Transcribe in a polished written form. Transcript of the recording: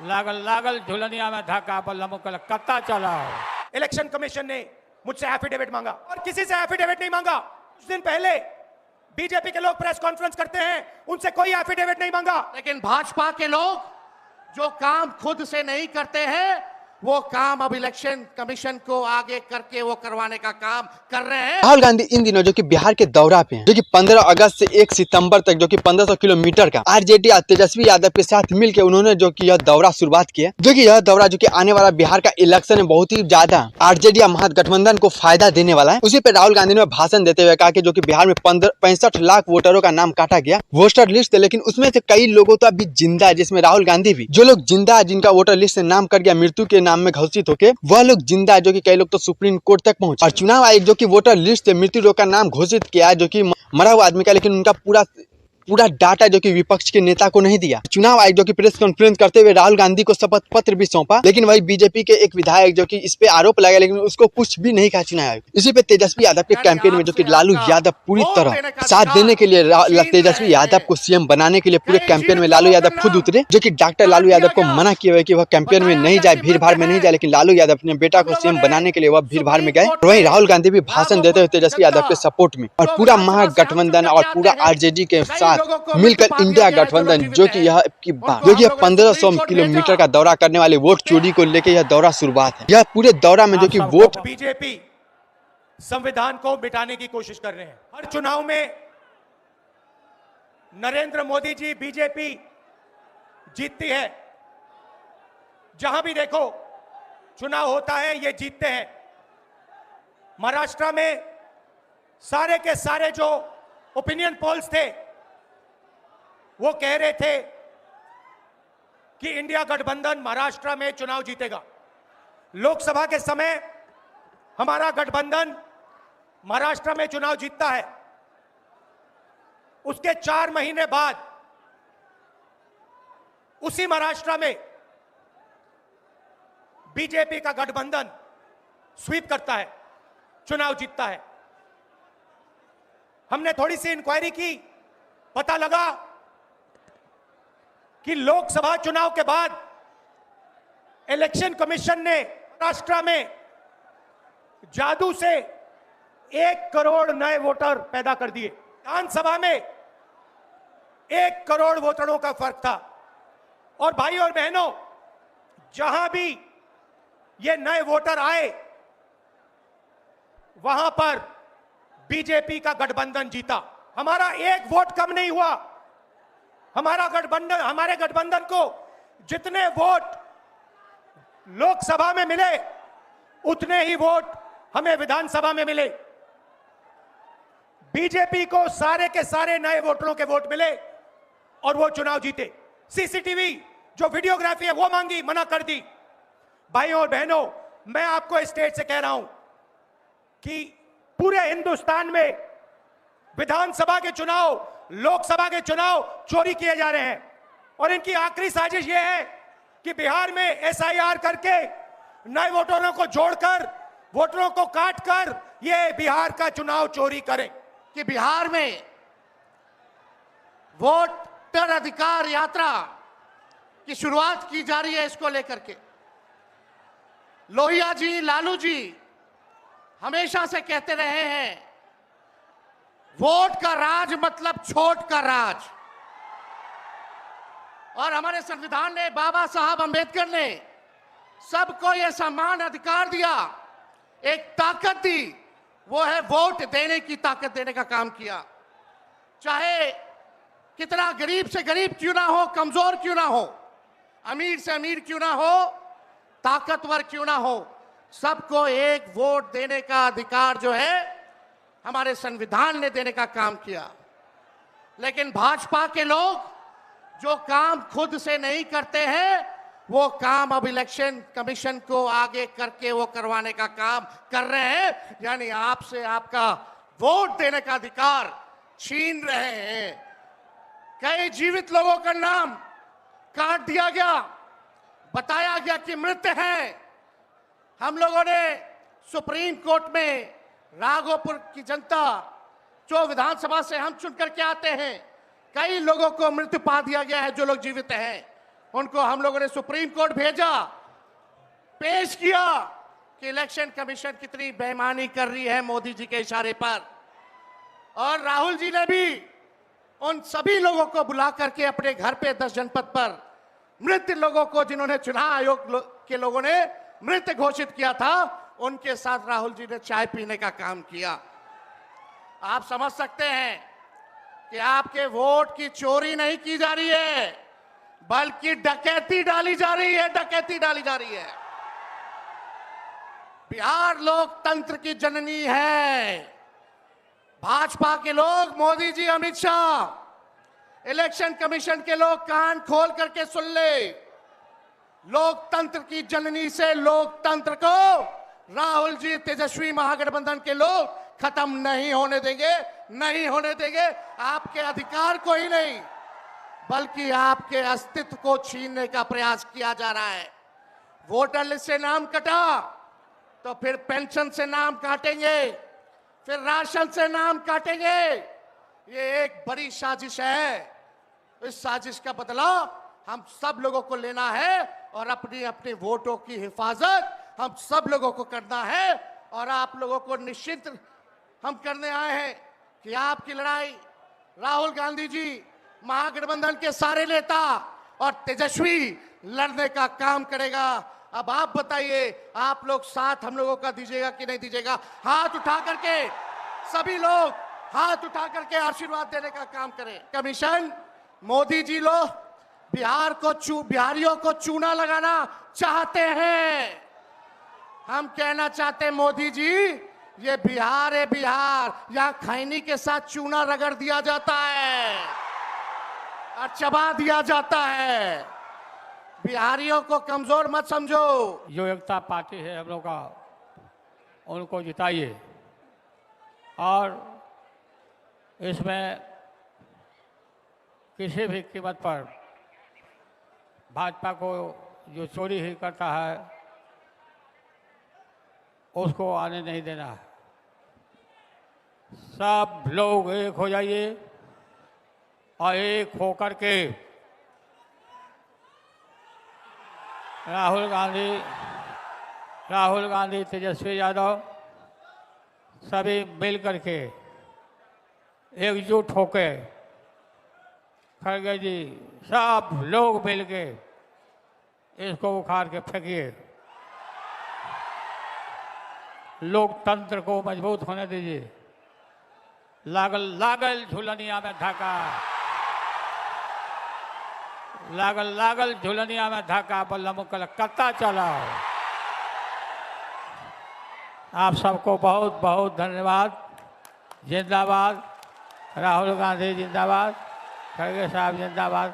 लागल लागल झुलनिया में धक्का पर लमुकल कत्ता चलाओ। इलेक्शन कमीशन ने मुझसे एफिडेविट मांगा और किसी से एफिडेविट नहीं मांगा। कुछ दिन पहले बीजेपी के लोग प्रेस कॉन्फ्रेंस करते हैं, उनसे कोई एफिडेविट नहीं मांगा। लेकिन भाजपा के लोग जो काम खुद से नहीं करते हैं वो काम अब इलेक्शन कमीशन को आगे करके वो करवाने का काम कर रहे हैं। राहुल गांधी इन दिनों जो कि बिहार के दौरा पे हैं, जो कि 15 अगस्त से 1 सितंबर तक जो कि 1500 किलोमीटर का आरजेडी तेजस्वी यादव के साथ मिलकर उन्होंने जो कि यह दौरा शुरुआत किया। जो कि यह दौरा जो कि आने वाला बिहार का इलेक्शन में बहुत ही ज्यादा आरजेडी महागठबंधन को फायदा देने वाला है। उसी पे राहुल गांधी ने भाषण देते हुए कहा कि जो कि बिहार में 65 लाख वोटरों का नाम काटा गया वोटर लिस्ट है, लेकिन उसमें से कई लोगों तो अभी जिंदा है, जिसमें राहुल गांधी भी। जो लोग जिंदा है, जिनका वोटर लिस्ट से नाम कट गया मृत्यु के नाम में घोषित होकर, वह लोग जिंदा है, जो कि कई लोग तो सुप्रीम कोर्ट तक पहुंचे। और चुनाव आयोग जो कि वोटर लिस्ट से मृत्यु रोग का नाम घोषित किया है, जो कि मरा हुआ आदमी का, लेकिन उनका पूरा डाटा जो कि विपक्ष के नेता को नहीं दिया। चुनाव आयोग जो कि प्रेस कॉन्फ्रेंस करते हुए राहुल गांधी को शपथ पत्र भी सौंपा, लेकिन वही बीजेपी के एक विधायक जो कि इस पे आरोप लगाया, लेकिन उसको कुछ भी नहीं कहा चुनाव आयोग। इसी पे तेजस्वी यादव के कैंपेन में जो कि लालू यादव पूरी तरह साथ देने के लिए तेजस्वी यादव को सीएम बनाने के लिए पूरे कैंपेन में लालू यादव खुद उतरे, जो कि डॉक्टर लालू यादव को मना किया हुआ कि वह कैंपेन में नहीं जाए, भीड़ भाड़ में नहीं जाए, लेकिन लालू यादव अपने बेटा को सीएम बनाने के लिए वह भीड़ भाड़ में गए। वहीं राहुल गांधी भी भाषण देते हुए तेजस्वी यादव के सपोर्ट में और पूरा महागठबंधन और पूरा आरजेडी के साथ मिलकर इंडिया गठबंधन जो कि यह की बात जो कि 1500 किलोमीटर का दौरा करने वाले वोट चोरी को लेकर यह दौरा शुरुआत है। यह पूरे दौरा में जो कि वोट बीजेपी संविधान को मिटाने की कोशिश कर रहे हैं। हर चुनाव में नरेंद्र मोदी जी बीजेपी जीतती है, जहां भी देखो चुनाव होता है ये जीतते हैं। महाराष्ट्र में सारे के सारे जो ओपिनियन पोल्स थे वो कह रहे थे कि इंडिया गठबंधन महाराष्ट्र में चुनाव जीतेगा। लोकसभा के समय हमारा गठबंधन महाराष्ट्र में चुनाव जीतता है, उसके 4 महीने बाद उसी महाराष्ट्र में बीजेपी का गठबंधन स्वीप करता है, चुनाव जीतता है। हमने थोड़ी सी इंक्वायरी की, पता लगा कि लोकसभा चुनाव के बाद इलेक्शन कमीशन ने महाराष्ट्र में जादू से 1 करोड़ नए वोटर पैदा कर दिए। विधानसभा में 1 करोड़ वोटरों का फर्क था। और भाई और बहनों, जहां भी ये नए वोटर आए वहां पर बीजेपी का गठबंधन जीता। हमारा 1 वोट कम नहीं हुआ। हमारे गठबंधन को जितने वोट लोकसभा में मिले उतने ही वोट हमें विधानसभा में मिले। बीजेपी को सारे के सारे नए वोटरों के वोट मिले और वो चुनाव जीते। सीसीटीवी जो वीडियोग्राफी है वो मांगी, मना कर दी। भाइयों और बहनों, मैं आपको स्टेज से कह रहा हूं कि पूरे हिंदुस्तान में विधानसभा के चुनाव, लोकसभा के चुनाव चोरी किए जा रहे हैं और इनकी आखिरी साजिश यह है कि बिहार में एसआईआर करके नए वोटरों को जोड़कर, वोटरों को काटकर ये बिहार का चुनाव चोरी करें। कि बिहार में वोटर अधिकार यात्रा की शुरुआत की जा रही है, इसको लेकर के लोहिया जी, लालू जी हमेशा से कहते रहे हैं वोट का राज मतलब छोट का राज। और हमारे संविधान ने, बाबा साहब अंबेडकर ने सबको यह समान अधिकार दिया, एक ताकत दी, वो है वोट देने की ताकत देने का काम किया। चाहे कितना गरीब से गरीब क्यों ना हो, कमजोर क्यों ना हो, अमीर से अमीर क्यों ना हो, ताकतवर क्यों ना हो, सबको एक वोट देने का अधिकार जो है हमारे संविधान ने देने का काम किया। लेकिन भाजपा के लोग जो काम खुद से नहीं करते हैं वो काम अब इलेक्शन कमीशन को आगे करके वो करवाने का काम कर रहे हैं, यानी आपसे आपका वोट देने का अधिकार छीन रहे हैं। कई जीवित लोगों का नाम काट दिया गया, बताया गया कि मृत हैं। हम लोगों ने सुप्रीम कोर्ट में राघोपुर की जनता जो विधानसभा से हम चुन करके आते हैं, कई लोगों को मृत्यु पा दिया गया है जो लोग जीवित हैं। उनको हम लोगों ने सुप्रीम कोर्ट भेजा, पेश किया कि इलेक्शन कमीशन कितनी बेईमानी कर रही है मोदी जी के इशारे पर। और राहुल जी ने भी उन सभी लोगों को बुला करके अपने घर पे 10 जनपद पर मृत लोगों को, जिन्होंने चुनाव आयोग के लोगों ने मृत घोषित किया था, उनके साथ राहुल जी ने चाय पीने का काम किया। आप समझ सकते हैं कि आपके वोट की चोरी नहीं की जा रही है, बल्कि डकैती डाली जा रही है, डकैती डाली जा रही है। बिहार लोकतंत्र की जननी है। भाजपा के लोग, मोदी जी, अमित शाह, इलेक्शन कमीशन के लोग कान खोल करके सुन ले। लोकतंत्र की जननी से लोकतंत्र को राहुल जी, तेजस्वी महागठबंधन के लोग खत्म नहीं होने देंगे, नहीं होने देंगे। आपके अधिकार को ही नहीं, बल्कि आपके अस्तित्व को छीनने का प्रयास किया जा रहा है। वोटर लिस्ट से नाम कटा तो फिर पेंशन से नाम काटेंगे, फिर राशन से नाम काटेंगे। ये एक बड़ी साजिश है। इस साजिश का बदला हम सब लोगों को लेना है और अपनी अपनी वोटों की हिफाजत हम सब लोगों को करना है। और आप लोगों को निश्चित हम करने आए हैं कि आपकी लड़ाई राहुल गांधी जी, महागठबंधन के सारे नेता और तेजस्वी लड़ने का काम करेगा। अब आप बताइए, आप लोग साथ हम लोगों का दीजिएगा कि नहीं दीजिएगा? हाथ उठा करके सभी लोग हाथ उठा करके आशीर्वाद देने का काम करें। कमीशन, मोदी जी लोग बिहारियों को चूना लगाना चाहते हैं। हम कहना चाहते हैं, मोदी जी, ये बिहार है, बिहार, यहां खैनी के साथ चूना रगड़ दिया जाता है और चबा दिया जाता है। बिहारियों को कमजोर मत समझो। जो एकता पार्टी है हम लोग का, उनको जिताइए। और इसमें किसी भी कीमत पर भाजपा को जो चोरी ही करता है उसको आने नहीं देना है। सब लोग एक हो जाइए और एक होकर के राहुल गांधी, तेजस्वी यादव सभी मिल करके एकजुट होके, खड़गे जी, सब लोग मिल के इसको उखाड़ के फेंकिए। लोकतंत्र को मजबूत होने दीजिए। लागल लागल झुलनिया में धाका, लागल लागल झुलनिया में धाका, बल्लम कलकत्ता चलाओ। आप सबको बहुत बहुत धन्यवाद। जिंदाबाद राहुल गांधी, जिंदाबाद खड़गे साहब, जिंदाबाद।